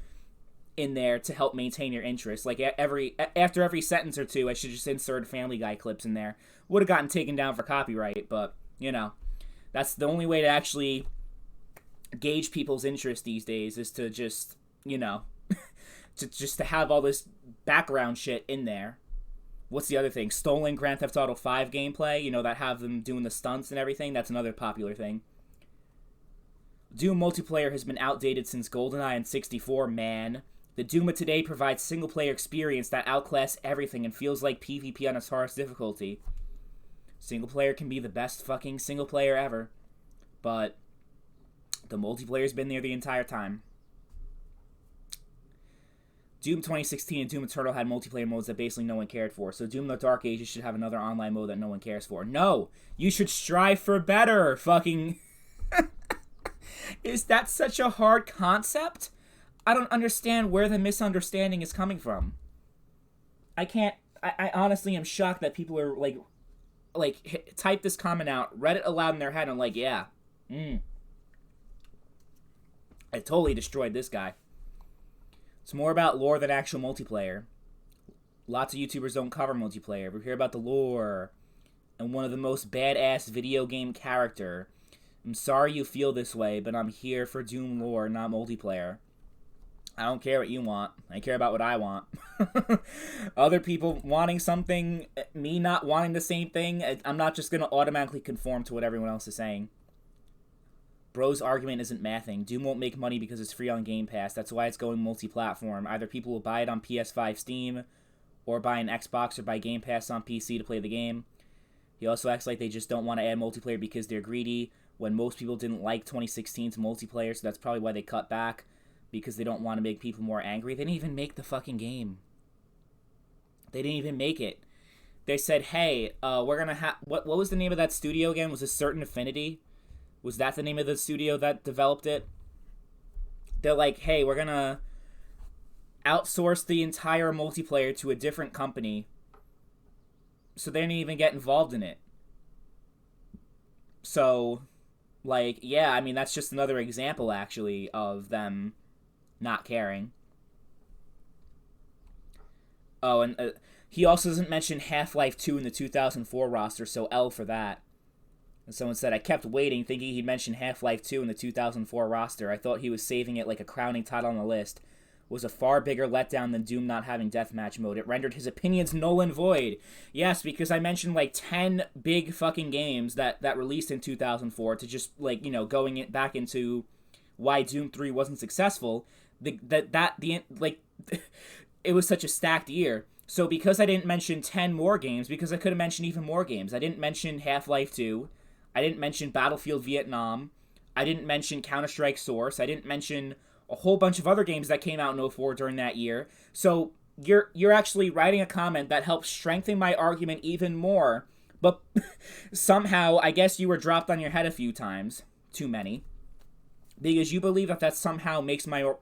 in there to help maintain your interest. Like, after every sentence or two, I should just insert Family Guy clips in there. Would have gotten taken down for copyright, but, you know, that's the only way to actually gauge people's interest these days is to just, you know, to have all this background shit in there. What's the other thing? Stolen Grand Theft Auto 5 gameplay, you know, that have them doing the stunts and everything. That's another popular thing. Doom multiplayer has been outdated since GoldenEye and 64, man. The Doom of today provides single-player experience that outclasses everything and feels like PvP on its hardest difficulty. Single-player can be the best fucking single-player ever, but the multiplayer's been there the entire time. Doom 2016 and Doom Eternal had multiplayer modes that basically no one cared for, so Doom the Dark Ages should have another online mode that no one cares for. No! You should strive for better, fucking... Is that such a hard concept? I don't understand where the misunderstanding is coming from. I can't. I honestly am shocked that people are type this comment out, read it aloud in their head, and like, yeah, I totally destroyed this guy. It's more about lore than actual multiplayer. Lots of YouTubers don't cover multiplayer. We hear about the lore and one of the most badass video game character. I'm sorry you feel this way, but I'm here for Doom lore, not multiplayer. I don't care what you want. I care about what I want. Other people wanting something, me not wanting the same thing, I'm not just going to automatically conform to what everyone else is saying. Bro's argument isn't mathing. Doom won't make money because it's free on Game Pass. That's why it's going multi-platform. Either people will buy it on PS5 Steam, or buy an Xbox, or buy Game Pass on PC to play the game. He also acts like they just don't want to add multiplayer because they're greedy, when most people didn't like 2016's multiplayer, so that's probably why they cut back, because they don't want to make people more angry. They didn't even make the fucking game. They didn't even make it. They said, hey, we're going to have... What was the name of that studio again? Was it Certain Affinity? Was that the name of the studio that developed it? They're like, hey, we're going to outsource the entire multiplayer to a different company. So they didn't even get involved in it. So, like, yeah, I mean, that's just another example, actually, of them not caring. Oh, and he also doesn't mention Half-Life 2 in the 2004 roster, so L for that. And someone said, I kept waiting, thinking he'd mention Half-Life 2 in the 2004 roster. I thought he was saving it like a crowning title on the list. It was a far bigger letdown than Doom not having deathmatch mode. It rendered his opinions null and void. Yes, because I mentioned like 10 big fucking games that released in 2004 to just, like, you know, going back into why Doom 3 wasn't successful. It was such a stacked year. So because I didn't mention 10 more games, because I could have mentioned even more games. I didn't mention Half-Life 2. I didn't mention Battlefield Vietnam. I didn't mention Counter-Strike Source. I didn't mention a whole bunch of other games that came out in 04 during that year. So you're actually writing a comment that helps strengthen my argument even more. But somehow, I guess you were dropped on your head a few times. Too many. Because you believe that somehow makes my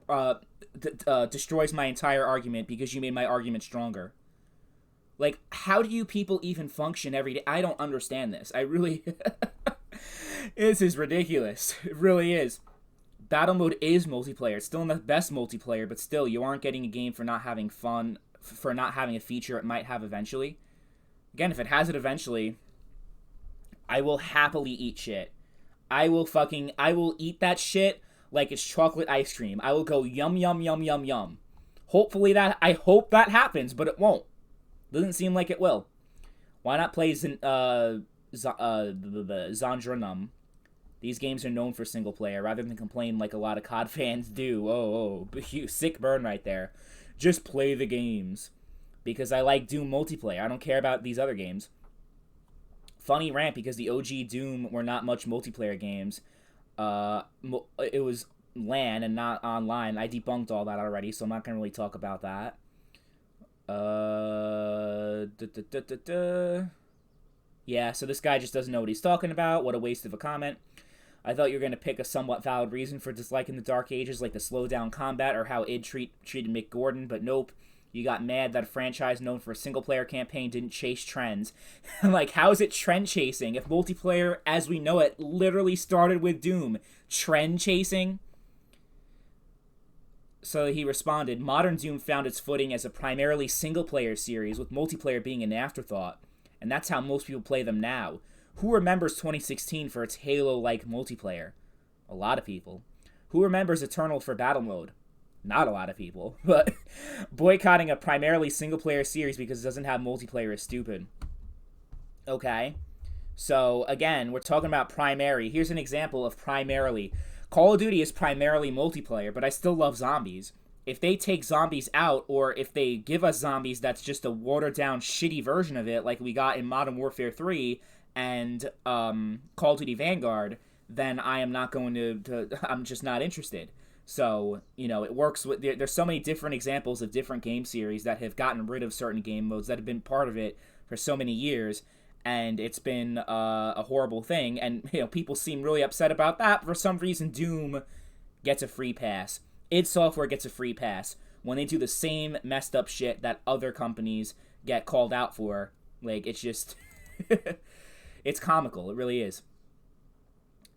destroys my entire argument because you made my argument stronger. Like, how do you people even function every day? I don't understand this. I really... This is ridiculous. It really is. Battle mode is multiplayer. It's still not the best multiplayer, but still, you aren't getting a game for not having fun, for not having a feature it might have eventually. Again, if it has it eventually, I will happily eat shit. I will eat that shit like it's chocolate ice cream. I will go yum, yum, yum, yum, yum. I hope that happens, but it won't. Doesn't seem like it will. Why not play Zandranum? These games are known for single player, rather than complain like a lot of COD fans do. Oh, sick burn right there. Just play the games. Because I like Doom multiplayer. I don't care about these other games. Funny rant, because the OG Doom were not much multiplayer games. It was LAN and not online. I debunked all that already, so I'm not going to really talk about that. Yeah, so this guy just doesn't know what he's talking about. What a waste of a comment. I thought you were going to pick a somewhat valid reason for disliking the Dark Ages, like the slow down combat or how id treated Mick Gordon, but nope. You got mad that a franchise known for a single-player campaign didn't chase trends. Like, how is it trend chasing if multiplayer, as we know it, literally started with Doom? Trend chasing? So he responded, modern Doom found its footing as a primarily single-player series, with multiplayer being an afterthought. And that's how most people play them now. Who remembers 2016 for its Halo-like multiplayer? A lot of people. Who remembers Eternal for battle mode? Not a lot of people. But boycotting a primarily single-player series because it doesn't have multiplayer is stupid. Okay. So, again, we're talking about primary. Here's an example of primarily. Call of Duty is primarily multiplayer, but I still love zombies. If they take zombies out, or if they give us zombies that's just a watered-down, shitty version of it, like we got in Modern Warfare 3 and Call of Duty Vanguard, then I am not going to I'm just not interested. So, you know, it works with... There's so many different examples of different game series that have gotten rid of certain game modes that have been part of it for so many years, and it's been a horrible thing, and, you know, people seem really upset about that. For some reason, Doom gets a free pass. id Software gets a free pass when they do the same messed up shit that other companies get called out for. Like, it's just... it's comical. It really is.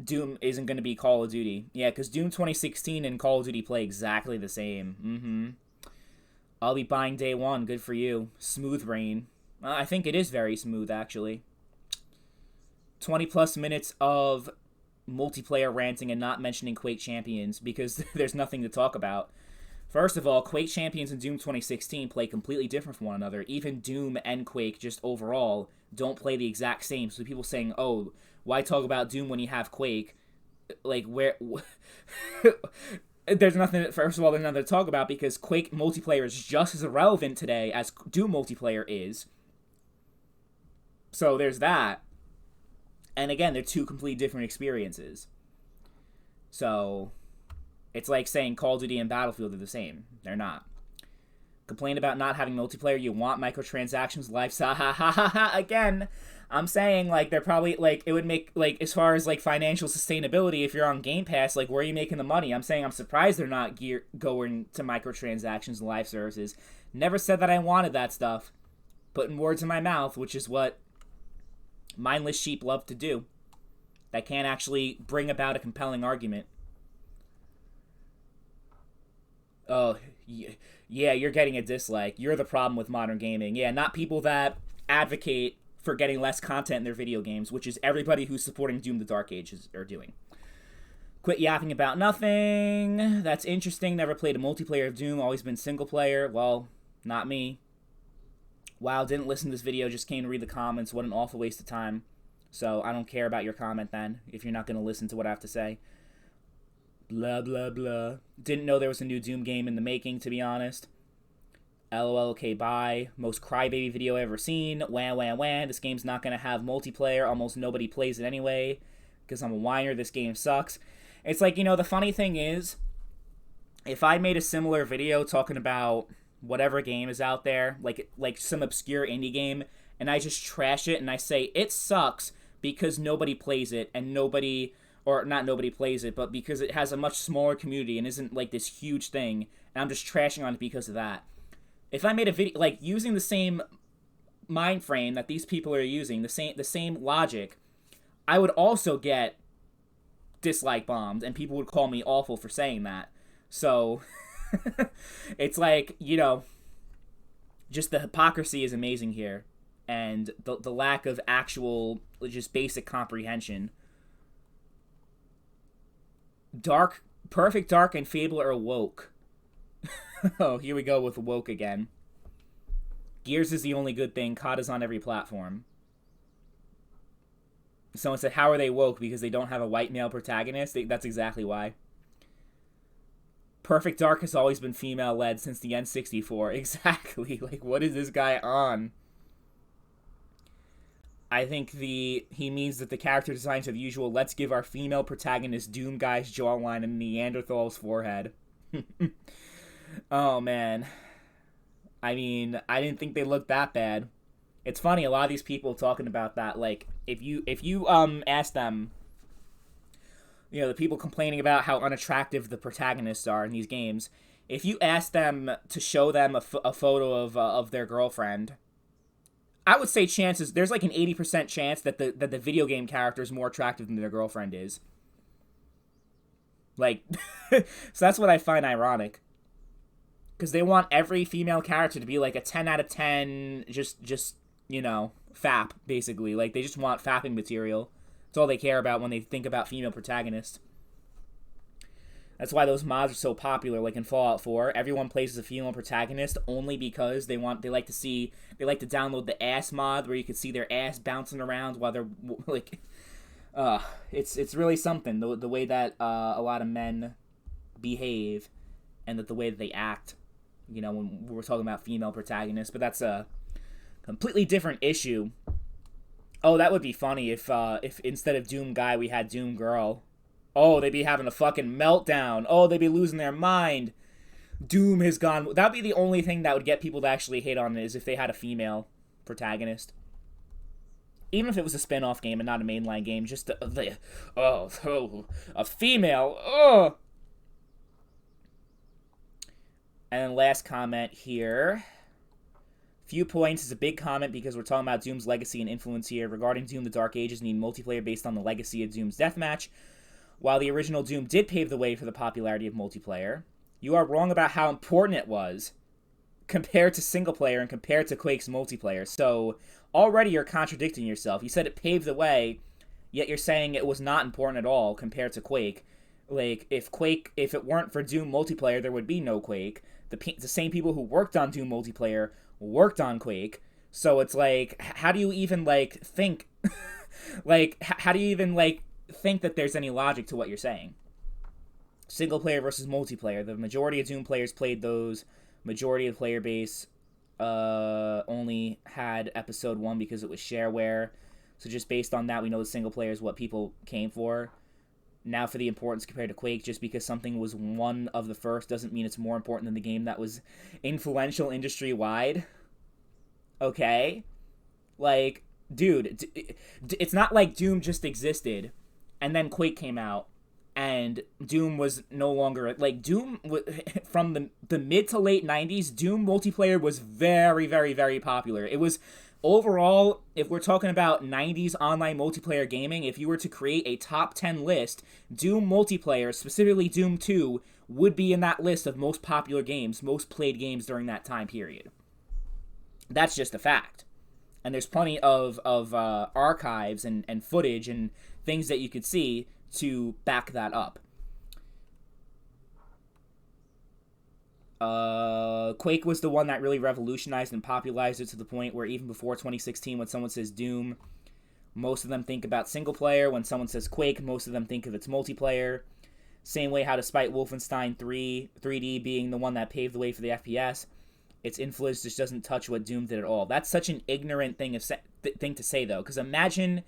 Doom isn't going to be Call of Duty. Yeah, because Doom 2016 and Call of Duty play exactly the same. I'll be buying day one. Good for you. Smooth brain. I think it is very smooth, actually. 20 plus minutes of multiplayer ranting and not mentioning Quake Champions because there's nothing to talk about. First of all, Quake Champions and Doom 2016 play completely different from one another. Even Doom and Quake, just overall, don't play the exact same. So people saying, oh, why talk about Doom when you have Quake? Like, where... there's nothing... First of all, there's nothing to talk about because Quake multiplayer is just as irrelevant today as Doom multiplayer is. So there's that. And again, they're two completely different experiences. So... it's like saying Call of Duty and Battlefield are the same. They're not. Complain about not having multiplayer. You want microtransactions, lifestyle. Ha ha ha ha. Again, I'm saying, like, they're probably, like, it would make, like, as far as, like, financial sustainability, if you're on Game Pass, like, where are you making the money? I'm saying I'm surprised they're not going to microtransactions and live services. Never said that I wanted that stuff. Putting words in my mouth, which is what mindless sheep love to do. That can't actually bring about a compelling argument. Oh, yeah, you're getting a dislike. You're the problem with modern gaming. Yeah, not people that advocate for getting less content in their video games, which is everybody who's supporting Doom the Dark Ages are doing. Quit yapping about nothing. That's interesting. Never played a multiplayer of Doom. Always been single player. Well, not me. Wow, didn't listen to this video. Just came to read the comments. What an awful waste of time. So I don't care about your comment then, if you're not going to listen to what I have to say. Blah, blah, blah. Didn't know there was a new Doom game in the making, to be honest. LOL, okay, bye. Most crybaby video ever seen. Wah, wah, wah. This game's not going to have multiplayer. Almost nobody plays it anyway. Because I'm a whiner. This game sucks. It's like, you know, the funny thing is, if I made a similar video talking about whatever game is out there, like some obscure indie game, and I just trash it and I say, it sucks because nobody plays it, and nobody... or not nobody plays it, but because it has a much smaller community and isn't like this huge thing, and I'm just trashing on it because of that. If I made a video, like, using the same mind frame that these people are using, the same logic, I would also get dislike bombed, and people would call me awful for saying that. So, it's like, you know, just the hypocrisy is amazing here, and the lack of actual, just basic comprehension. Perfect Dark and Fable are woke. Oh, here we go with woke again. Gears is the only good thing. COD is on every platform. Someone said, how are they woke? Because they don't have a white male protagonist? That's exactly why. Perfect Dark has always been female-led since the N64. Exactly. Like, what is this guy on? I think he means that the character designs are the usual, let's give our female protagonist Doom guy's jawline and Neanderthal's forehead. Oh, man. I mean, I didn't think they looked that bad. It's funny, a lot of these people talking about that, like, if you ask them, you know, the people complaining about how unattractive the protagonists are in these games, if you ask them to show them a photo of their girlfriend, I would say there's like an 80% chance that the video game character is more attractive than their girlfriend is. Like, so that's what I find ironic. Because they want every female character to be like a 10 out of 10, just you know, fap, basically. Like, they just want fapping material. That's all they care about when they think about female protagonists. That's why those mods are so popular, like in Fallout 4. Everyone plays as a female protagonist only because they like to download the ass mod where you can see their ass bouncing around while they're, like, it's really something, the way that a lot of men behave and the way that they act, you know, when we're talking about female protagonists. But that's a completely different issue. Oh, that would be funny if instead of Doom Guy we had Doom Girl. Oh, they'd be having a fucking meltdown. Oh, they'd be losing their mind. Doom has gone... That would be the only thing that would get people to actually hate on it, is if they had a female protagonist. Even if it was a spin-off game and not a mainline game, just a female. Oh. And then last comment here. Few points is a big comment because we're talking about Doom's legacy and influence here. Regarding Doom, the Dark Ages need multiplayer based on the legacy of Doom's deathmatch. While the original Doom did pave the way for the popularity of multiplayer, you are wrong about how important it was compared to single player and compared to Quake's multiplayer. So already you're contradicting yourself. You said it paved the way, yet you're saying it was not important at all compared to Quake. Like, if it weren't for Doom multiplayer, there would be no Quake. The same people who worked on Doom multiplayer worked on Quake. So it's like, how do you even, like, think? Like, how do you even, like, think that there's any logic to what you're saying? Single player versus multiplayer. The majority of Doom players played those. Majority of the player base only had episode 1 because it was shareware. So just based on that, we know the single player is what people came for. Now for the importance compared to Quake, just because something was one of the first doesn't mean it's more important than the game that was influential industry-wide. Okay? Like, dude, it's not like Doom just existed and then Quake came out and Doom was no longer... Like, Doom, from the mid to late 90s, Doom multiplayer was very, very, very popular. It was... Overall, if we're talking about 90s online multiplayer gaming, if you were to create a top 10 list, Doom multiplayer, specifically Doom 2, would be in that list of most popular games, most played games during that time period. That's just a fact. And there's plenty of archives and footage and things that you could see to back that up. Quake was the one that really revolutionized and popularized it to the point where even before 2016, when someone says Doom, most of them think about single player. When someone says Quake, most of them think of its multiplayer. Same way how despite Wolfenstein 3D being the one that paved the way for the FPS, its influence just doesn't touch what Doom did at all. That's such an ignorant thing to say, though, because imagine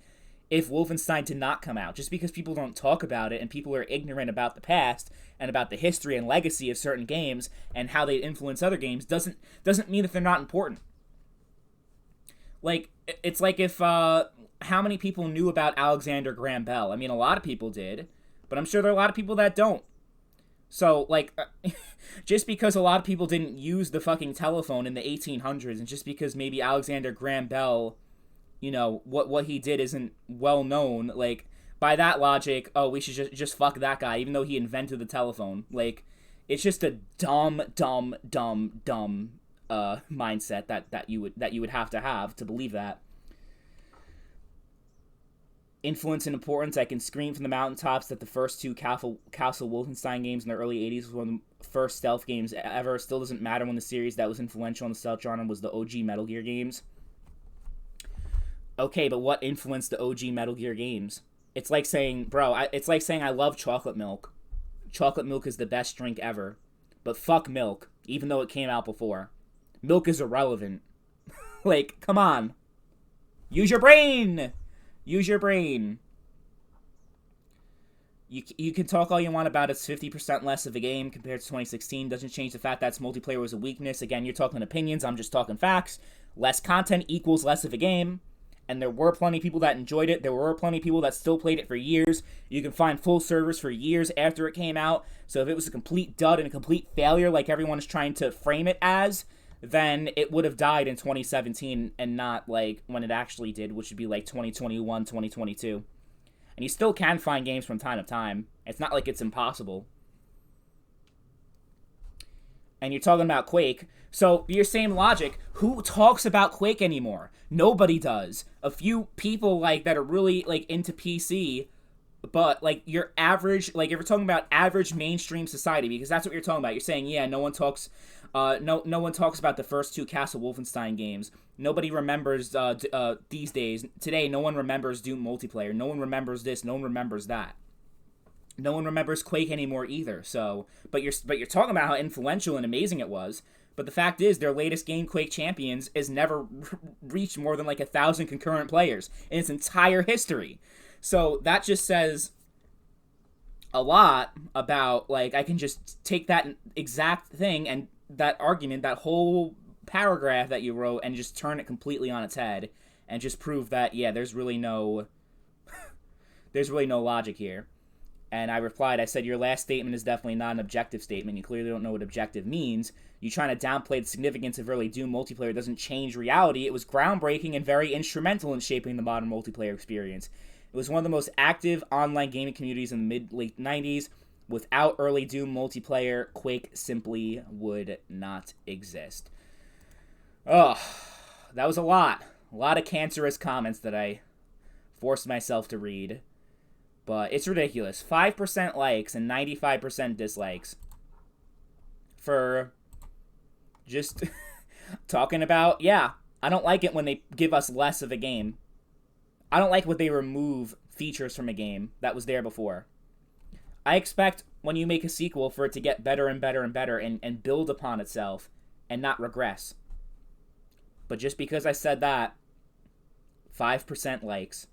if Wolfenstein did not come out. Just because people don't talk about it and people are ignorant about the past and about the history and legacy of certain games and how they influence other games doesn't mean that they're not important. Like, it's like if, how many people knew about Alexander Graham Bell? I mean, a lot of people did, but I'm sure there are a lot of people that don't. So, like, just because a lot of people didn't use the fucking telephone in the 1800s and just because maybe Alexander Graham Bell... You know, what he did isn't well known. Like, by that logic, oh, we should just fuck that guy, even though he invented the telephone. Like, it's just a dumb mindset that you would have to believe that. Influence and importance. I can scream from the mountaintops that the first two Castle Wolfenstein games in the early 80s was one of the first stealth games ever. Still doesn't matter when the series that was influential in the stealth genre was the OG Metal Gear games. Okay, but what influenced the OG Metal Gear games? It's like saying, it's like saying I love chocolate milk. Chocolate milk is the best drink ever. But fuck milk, even though it came out before. Milk is irrelevant. Like, come on. Use your brain! Use your brain. You can talk all you want about it's 50% less of a game compared to 2016. Doesn't change the fact that its multiplayer was a weakness. Again, you're talking opinions, I'm just talking facts. Less content equals less of a game. And there were plenty of people that enjoyed it. There were plenty of people that still played it for years. You can find full servers for years after it came out. So if it was a complete dud and a complete failure like everyone is trying to frame it as, then it would have died in 2017 and not like when it actually did, which would be like 2021, 2022. And you still can find games from time to time. It's not like it's impossible. And you're talking about Quake. So, your same logic, who talks about Quake anymore? Nobody does. A few people, like, that are really, like, into PC, but, like, your average, like, if you're talking about average mainstream society, because that's what you're talking about. You're saying, yeah, no one talks about the first two Castle Wolfenstein games. Nobody remembers, these days. Today, no one remembers Doom multiplayer. No one remembers this. No one remembers that. No one remembers Quake anymore either. So, but you're talking about how influential and amazing it was. But the fact is, their latest game, Quake Champions, has never reached more than like 1,000 concurrent players in its entire history. So that just says a lot about, like, I can just take that exact thing and that argument, that whole paragraph that you wrote, and just turn it completely on its head and just prove that, yeah, there's really no logic here. And I replied, I said, your last statement is definitely not an objective statement. You clearly don't know what objective means. You trying to downplay the significance of early Doom multiplayer doesn't change reality. It was groundbreaking and very instrumental in shaping the modern multiplayer experience. It was one of the most active online gaming communities in the mid-late 90s. Without early Doom multiplayer, Quake simply would not exist. Oh, that was a lot. A lot of cancerous comments that I forced myself to read. But it's ridiculous. 5% likes and 95% dislikes for just talking about, yeah, I don't like it when they give us less of a game. I don't like when they remove features from a game that was there before. I expect when you make a sequel for it to get better and better and better and build upon itself and not regress. But just because I said that, 5% likes.